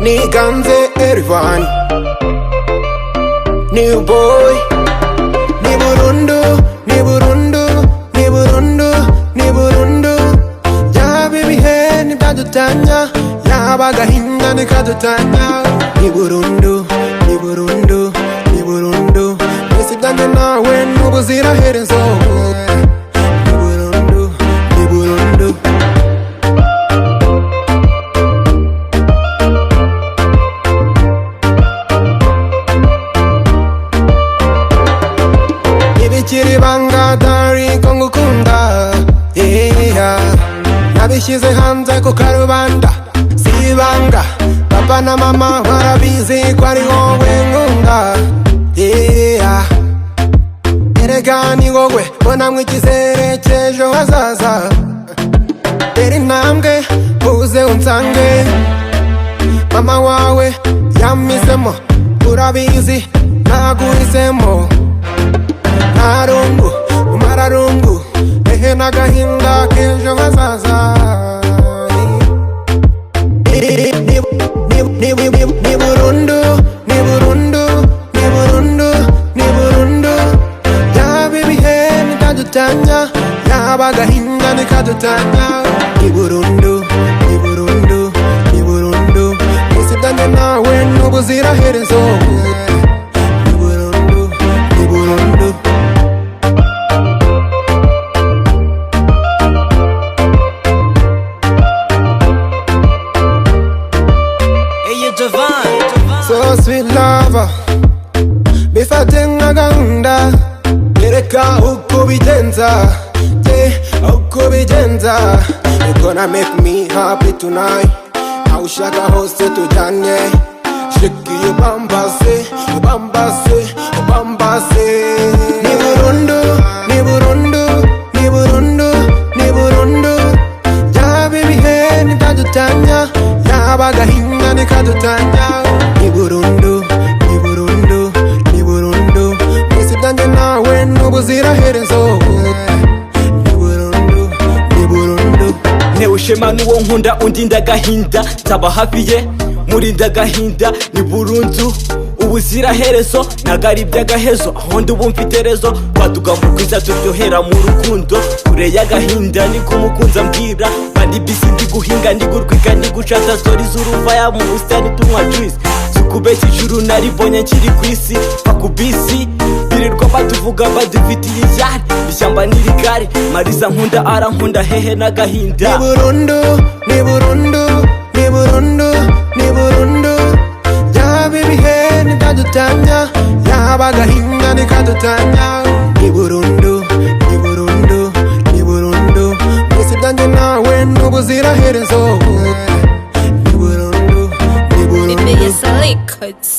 niganze Erivan, new boy, ni Burundu, ni Burundu, ni Burundu, ni Burundu. Yabi bihe ntibyadutanya, yaba agahinda ntikadutanya. Ni Burundu, ni Burundu, ni Burundu. Twese ibyanjye nawe n'ubuziraherezo. Ni Burundu, ni Burundu. Ibikiri banga dari ko ngukunda, yeah. Nabishyize hanze ku karubanda, si ibanga. Papa na mama barabizi ko ari wowe nkunda, yeah. Erega ni wowe mbonamwo icyizere cy'ejo hazaza. Tera intambwe uze unsange, mama wawe yampisemo, urabizi naguhisemo. Narungu, umararungu, ehe n'agahinda k'ejo hazaza. Ni Burundu, ni Burundu, ni Burundu, ni Burundu. Yaba ibihe ntibyadutanya, yaba agahinda ntikadutanya. Ni Burundu, ni Burundu, ni Burundu. Twese ibyanjye nawe n'ubuziraherezo. Ni Burundu, ni Burundu. So sweet lover, bifate nk'agahunda, yereka uko bigenza, uko bigenza. You gonna make me happy tonight, aho ushaka hose tujyanye. Shake your bambase, bambase, bambase. Ni Burundu, ni Burundu, ni Burundu, ni Burundu. Yaba ibihe ntibyadutanya, yaba agahinda ntikadutanya. Ni Burundu, ni Burundu, ni Burundu. Twese ibyanjye nawe n'ubuziraherezo. Ni Burundu, ni Burundu. Ntewe ishema n'uwo nkunda undinda agahinda, nzaba hafi ye murinda agahinda. Ni Burundu ubuziraherezo, ntago ari iby'agahezo. Aho ndi ubu mfite rezo, twadugambo rwiza turyohera mu rukundo. Kure y'agahinda niko umukunzi ambwira, kandi bisi ndi guhinga, ndi gurwiga, ndi gushaka stori z'uruvaya mu busitani tunywa juice. Sukubeshya ijuru naribonye nkiri ku isi, bakubisi birirwa batuvuga badufitiye ibyari. Ishyamba n'irigare, Mariza nkunda arankunda, hehe n'agahinda. Ni Burundu, ni Burundu, ni Burundu, ni Burundu. Yaba ibihe ntibyadutanya, yaba agahinda ntikadutanya. Ni Burundu, ni Burundu, ni Burundu. Twese ibyanjye nawe n'ubuziraherezo. Ni Burundu, ni Burundu. Ni Records.